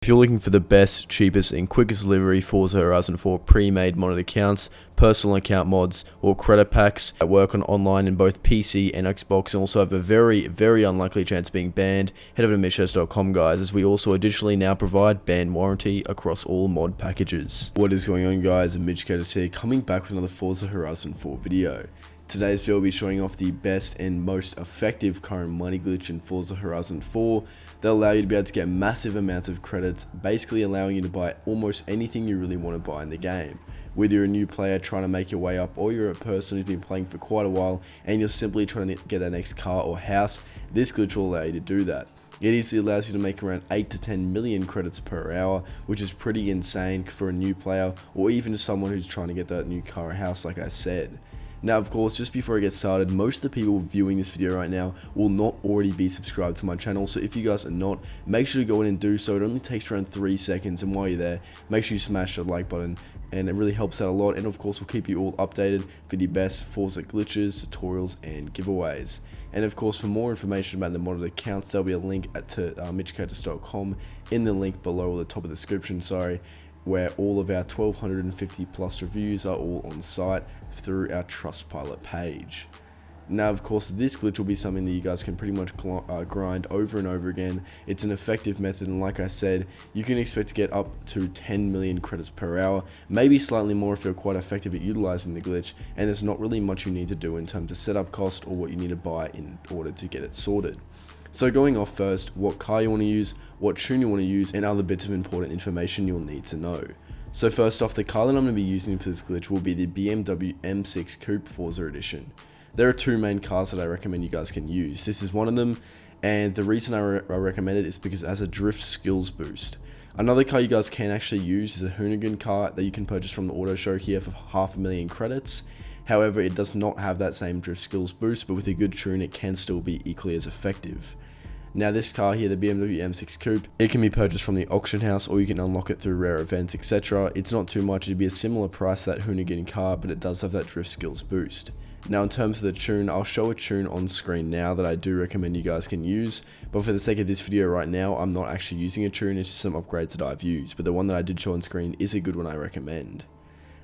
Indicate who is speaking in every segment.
Speaker 1: you're looking for the best, cheapest and quickest delivery Forza Horizon 4 pre-made modded accounts, personal account mods or credit packs that work on online in both PC and Xbox and also have a very unlikely chance of being banned, head over to MitchCactus.com guys, as we also additionally now provide ban warranty across all mod packages. What is going on guys, MitchCactus here, coming back with another Forza Horizon 4 video. Today's video will be showing off the best and most effective current money glitch in Forza Horizon 4 that allow you to be able to get massive amounts of credits, basically allowing you to buy almost anything you really want to buy in the game. Whether you're a new player trying to make your way up or you're a person who's been playing for quite a while and you're simply trying to get that next car or house, this glitch will allow you to do that. It easily allows you to make around 8 to 10 million credits per hour, which is pretty insane for a new player or even someone who's trying to get that new car or house like I said. Now of course, just before I get started, most of the people viewing this video right now will not already be subscribed to my channel, so if you guys are not, make sure to go in and do so. It only takes around 3 seconds, and while you're there, make sure you smash the like button, and it really helps out a lot. And of course, we'll keep you all updated for the best Forza glitches, tutorials and giveaways. And of course, for more information about the modded accounts, there'll be a link to MitchCactus.com in the link below, or the top of the description, where all of our 1250 plus reviews are all on site through our Trustpilot page. Now of course, this glitch will be something that you guys can pretty much grind over and over again. It's an effective method, and like I said, you can expect to get up to 10 million credits per hour, maybe slightly more if you're quite effective at utilizing the glitch, and there's not really much you need to do in terms of setup cost or what you need to buy in order to get it sorted. So going off first, what car you want to use, what tune you want to use, and other bits of important information you'll need to know. So first off, the car that I'm going to be using for this glitch will be the BMW M6 Coupe Forza Edition. There are two main cars that I recommend you guys can use. This is one of them, and the reason I recommend it is because it has a drift skills boost. Another car you guys can actually use is a Hoonigan car that you can purchase from the auto show here for 500,000 credits. However, it does not have that same drift skills boost, but with a good tune it can still be equally as effective. Now this car here, the BMW M6 Coupe, it can be purchased from the auction house or you can unlock it through rare events, etc. It's not too much, it'd be a similar price to that Hoonigan car, but it does have that drift skills boost. Now in terms of the tune, I'll show a tune on screen now that I do recommend you guys can use, but for the sake of this video right now, I'm not actually using a tune, it's just some upgrades that I've used, but the one that I did show on screen is a good one I recommend.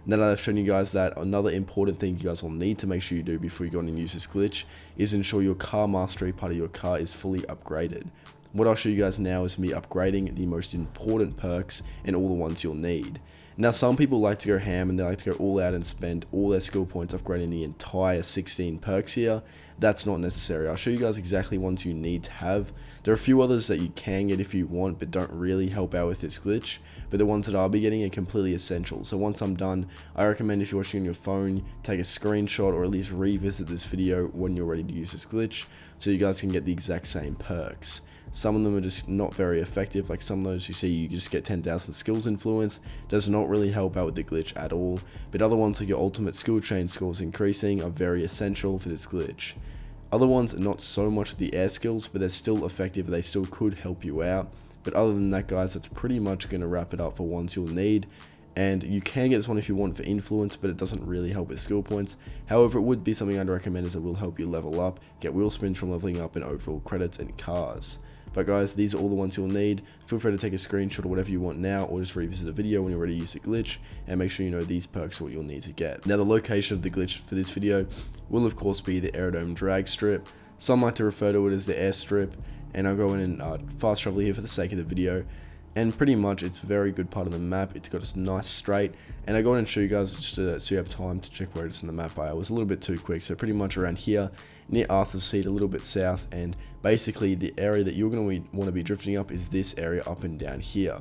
Speaker 1: Now that I've shown you guys that, another important thing you guys will need to make sure you do before you go on and use this glitch is ensure your car mastery part of your car is fully upgraded. What I'll show you guys now is me upgrading the most important perks and all the ones you'll need. Now some people like to go ham and they like to go all out and spend all their skill points upgrading the entire 16 perks here. That's not necessary. I'll show you guys exactly ones you need to have. There are a few others that you can get if you want but don't really help out with this glitch, but the ones that I'll be getting are completely essential. So once I'm done, I recommend if you're watching on your phone, take a screenshot or at least revisit this video when you're ready to use this glitch so you guys can get the exact same perks. Some of them are just not very effective, like some of those you see you just get 10,000 skills influence, does not really help out with the glitch at all, but other ones like your ultimate skill chain scores increasing are very essential for this glitch. Other ones are not so much the air skills, but they're still effective, they still could help you out, but other than that guys, that's pretty much going to wrap it up for ones you'll need. And you can get this one if you want for influence, but it doesn't really help with skill points. However, it would be something I'd recommend as it will help you level up, get wheel spins from leveling up, and overall credits and cars. But guys, these are all the ones you'll need. Feel free to take a screenshot or whatever you want now, or just revisit the video when you're ready to use the glitch, and make sure you know these perks are what you'll need to get. Now the location of the glitch for this video will of course be the aerodrome drag strip. Some like to refer to it as the airstrip, and I'll go in and fast travel here for the sake of the video. And pretty much it's a very good part of the map. It's got a nice straight, and I go in and show you guys just so you have time to check where it is in the map. I was a little bit too quick, so pretty much around here near Arthur's Seat, a little bit south, and basically the area that you're going to want to be drifting up is this area up and down here.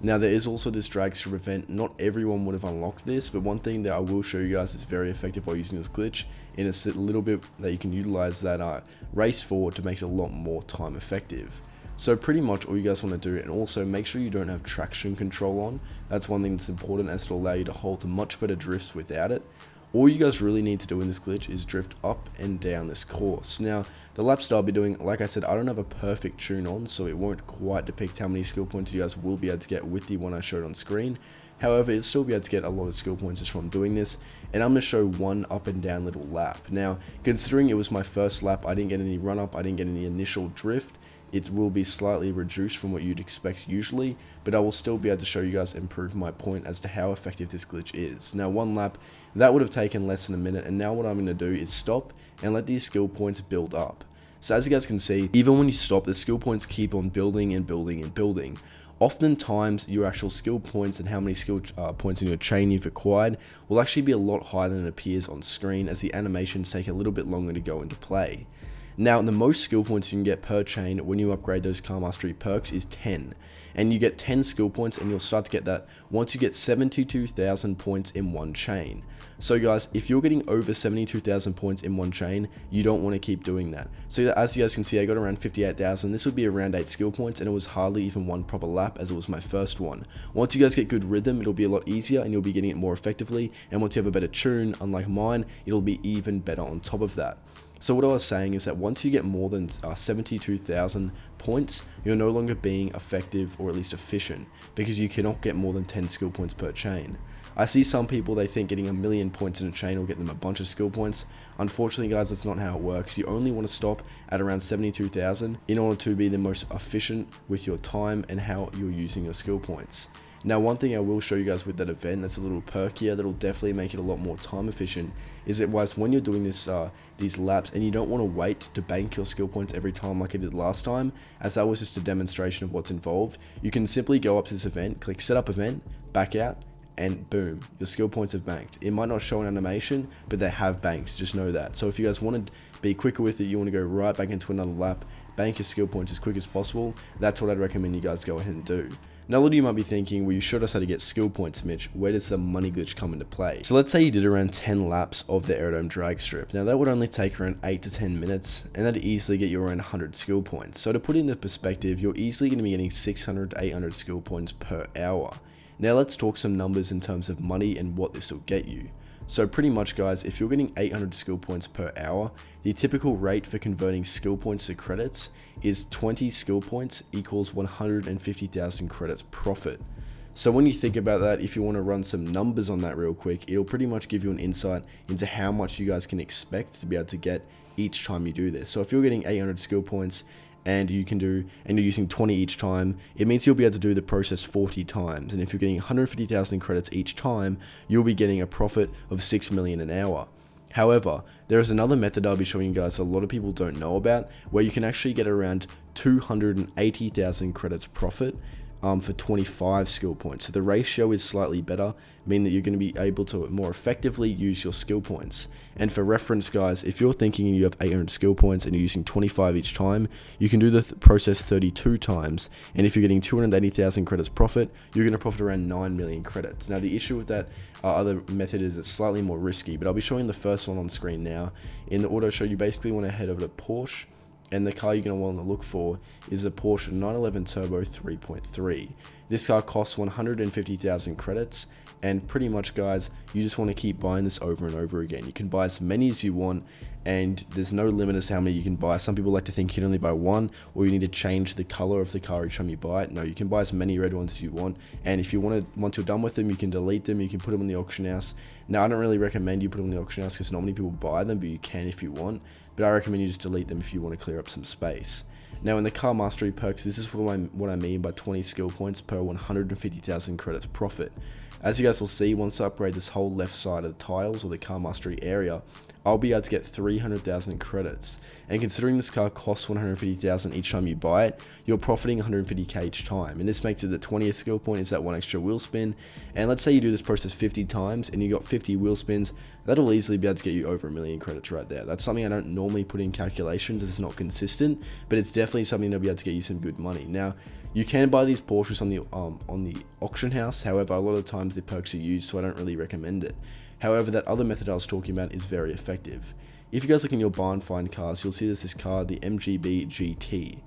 Speaker 1: Now there is also this drag strip event. Not everyone would have unlocked this, but one thing that I will show you guys is very effective while using this glitch, and it's a little bit that you can utilize that race for to make it a lot more time effective. So pretty much all you guys want to do, and also make sure you don't have traction control on. That's one thing that's important, as it'll allow you to hold much better drifts without it. All you guys really need to do in this glitch is drift up and down this course. Now, the laps that I'll be doing, like I said, I don't have a perfect tune on, so it won't quite depict how many skill points you guys will be able to get with the one I showed on screen. However, you'll still be able to get a lot of skill points just from doing this, and I'm going to show one up and down little lap. Now, considering it was my first lap, I didn't get any run up, I didn't get any initial drift. it will be slightly reduced from what you'd expect usually, but I will still be able to show you guys and prove my point as to how effective this glitch is. Now, one lap, that would have taken less than a minute, and now what I'm going to do is stop and let these skill points build up. So as you guys can see, even when you stop, the skill points keep on building and building and building. Oftentimes, your actual skill points and how many skill points in your chain you've acquired will actually be a lot higher than it appears on screen, as the animations take a little bit longer to go into play. Now, the most skill points you can get per chain when you upgrade those car mastery perks is 10. And you get 10 skill points, and you'll start to get that once you get 72,000 points in one chain. So guys, if you're getting over 72,000 points in one chain, you don't want to keep doing that. So as you guys can see, I got around 58,000. This would be around 8 skill points, and it was hardly even one proper lap, as it was my first one. Once you guys get good rhythm, it'll be a lot easier, and you'll be getting it more effectively. And once you have a better tune, unlike mine, it'll be even better on top of that. So what I was saying is that once you get more than 72,000 points, you're no longer being effective, or at least efficient, because you cannot get more than 10 skill points per chain. I see some people, they think getting 1,000,000 points in a chain will get them a bunch of skill points. Unfortunately guys, that's not how it works. You only want to stop at around 72,000 in order to be the most efficient with your time and how you're using your skill points. Now, one thing I will show you guys with that event that's a little perkier, that'll definitely make it a lot more time efficient, is that when you're doing this these laps, and you don't want to wait to bank your skill points every time like I did last time, as that was just a demonstration of what's involved, you can simply go up to this event, click setup event, back out, and boom, your skill points have banked. It might not show an animation, but they have banks, just know that. So if you guys want to be quicker with it, you want to go right back into another lap, bank your skill points as quick as possible, that's what I'd recommend you guys go ahead and do. Now, a lot of you might be thinking, well, you showed us how to get skill points, Mitch. Where does the money glitch come into play? So let's say you did around 10 laps of the aerodrome drag strip. Now, that would only take around 8 to 10 minutes, and that'd easily get you around 100 skill points. So to put it into perspective, you're easily going to be getting 600 to 800 skill points per hour. Now, let's talk some numbers in terms of money and what this will get you. So pretty much guys, if you're getting 800 skill points per hour, the typical rate for converting skill points to credits is 20 skill points equals 150,000 credits profit. So when you think about that, if you want to run some numbers on that real quick, it'll pretty much give you an insight into how much you guys can expect to be able to get each time you do this. So if you're getting 800 skill points and you're using 20 each time, it means you'll be able to do the process 40 times. And if you're getting 150,000 credits each time, you'll be getting a profit of 6 million an hour. However, there is another method I'll be showing you guys a lot of people don't know about, where you can actually get around 280,000 credits profit for 25 skill points. So the ratio is slightly better, meaning that you're going to be able to more effectively use your skill points. And for reference guys, if you're thinking you have 800 skill points and you're using 25 each time, you can do the process 32 times. And if you're getting 280,000 credits profit, you're going to profit around 9 million credits. Now the issue with that other method is it's slightly more risky, but I'll be showing the first one on screen now. In the auto show, you basically want to head over to Porsche, and the car you're going to want to look for is a Porsche 911 Turbo 3.3. This car costs 150,000 credits, and pretty much guys, you just want to keep buying this over and over again. You can buy as many as you want, and there's no limit as to how many you can buy. Some people like to think you can only buy one, or you need to change the color of the car each time you buy it. No, you can buy as many red ones as you want, and if you once you're done with them, you can delete them, you can put them in the auction house. Now, I don't really recommend you put them in the auction house because not many people buy them, but you can if you want. But I recommend you just delete them if you want to clear up some space. Now, in the car mastery perks, this is what I mean by 20 skill points per 150,000 credits profit. As you guys will see, once I upgrade this whole left side of the tiles or the car mastery area, I'll be able to get 300,000 credits. And considering this car costs 150,000 each time you buy it, you're profiting 150k each time. And this makes it the 20th skill point is that one extra wheel spin. And let's say you do this process 50 times and you got 50 wheel spins, that'll easily be able to get you over 1 million credits right there. That's something I don't normally put in calculations as it's not consistent, but it's definitely something that'll be able to get you some good money. Now, you can buy these Porsches on the auction house. However, a lot of times the perks are used, so I don't really recommend it. However, that other method I was talking about is very effective. If you guys look in your buy and find cars, you'll see there's this car, the MGB GT.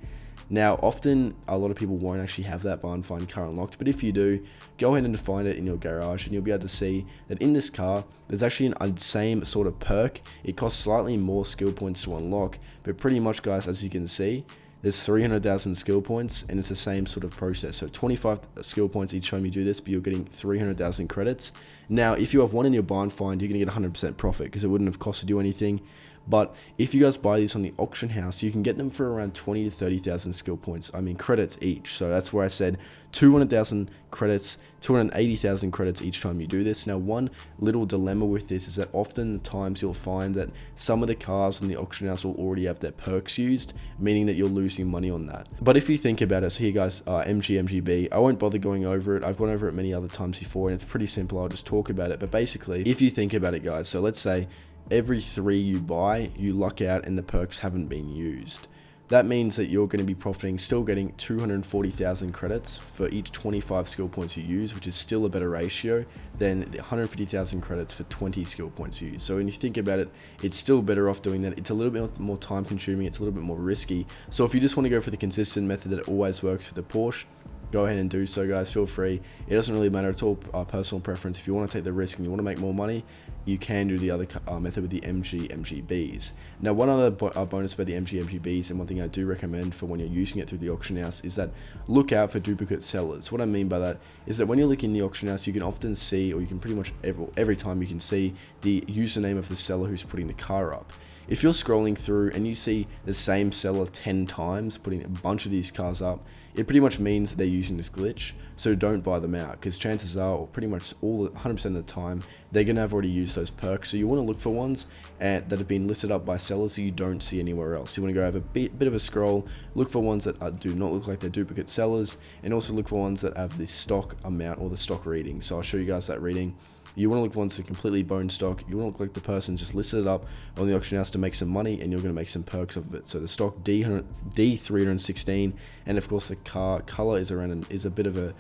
Speaker 1: Now, often a lot of people won't actually have that buy and find car unlocked, but if you do, go ahead and find it in your garage, and you'll be able to see that in this car, there's actually an same sort of perk. It costs slightly more skill points to unlock, but pretty much, guys, as you can see, there's 300,000 skill points, and it's the same sort of process. So 25 skill points each time you do this, but you're getting 300,000 credits. Now, if you have one in your buy and find, you're going to get 100% profit because it wouldn't have costed you anything. But if you guys buy these on the auction house, you can get them for around 20 to 30,000 skill points, credits each. So that's where I said 200,000 credits, 280,000 credits each time you do this. Now, one little dilemma with this is that oftentimes you'll find that some of the cars in the auction house will already have their perks used, meaning that you're losing money on that. But if you think about it, so here guys, MGB, I won't bother going over it. I've gone over it many other times before, and it's pretty simple. I'll just talk about it. But basically, if you think about it, guys, so let's say every 3 you buy, you luck out and the perks haven't been used. That means that you're going to be profiting, still getting 240,000 credits for each 25 skill points you use, which is still a better ratio than the 150,000 credits for 20 skill points you use. So when you think about it, it's still better off doing that. It's a little bit more time consuming, it's a little bit more risky. So if you just want to go for the consistent method that always works for the Porsche, go ahead and do so, guys. Feel free. It doesn't really matter. It's all personal preference. If you want to take the risk and you want to make more money, you can do the other method with the MGBs. Now, one other bonus about the MGBs, and one thing I do recommend for when you're using it through the auction house, is that look out for duplicate sellers. What I mean by that is that when you're looking in the auction house, you can often see, or you can pretty much every time you can see the username of the seller who's putting the car up. If you're scrolling through and you see the same seller 10 times putting a bunch of these cars up, it pretty much means that they're using this glitch. So don't buy them out, because chances are, pretty much 100% of the time, they're going to have already used those perks. So you want to look for ones that have been listed up by sellers that you don't see anywhere else. You want to go have a bit of a scroll, look for ones that do not look like they're duplicate sellers, and also look for ones that have the stock amount or the stock reading. So I'll show you guys that reading. You want to look for ones that are completely bone stock. You want to look like the person just listed it up on the auction house to make some money, and you're going to make some perks of it. So the stock D316, and of course the car color is a bit of a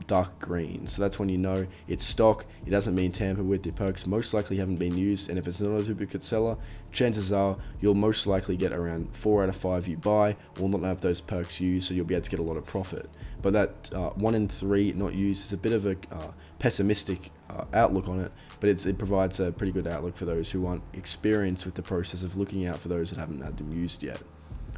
Speaker 1: dark green. So that's when you know it's stock. It doesn't mean tampered with. The perks most likely haven't been used, and if it's not a duplicate seller, chances are you'll most likely get around 4 out of 5 you buy will not have those perks used, so you'll be able to get a lot of profit. But that 1 in 3 not used is a bit of a pessimistic outlook on it, but it provides a pretty good outlook for those who aren't experienced with the process of looking out for those that haven't had them used yet.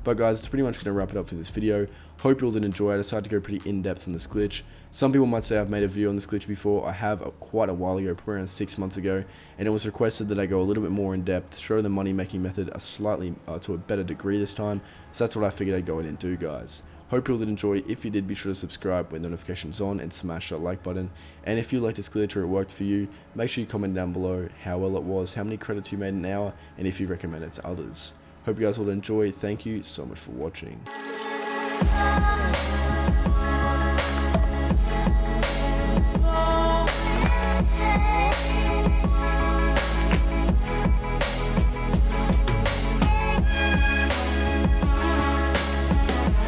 Speaker 1: But guys, it's pretty much going to wrap it up for this video. Hope you all did enjoy. I decided to go pretty in-depth on this glitch. Some people might say I've made a video on this glitch before. I have quite a while ago, probably around 6 months ago, and it was requested that I go a little bit more in depth, show the money making method a slightly to a better degree this time. So that's what I figured I'd go ahead and do, guys. Hope you all did enjoy. If you did, be sure to subscribe with notifications on and smash that like button. And if you like this glitch or it worked for you, make sure you comment down below how well it was, how many credits you made an hour, and if you recommend it to others. Hope you guys all enjoy. Thank you so much for watching.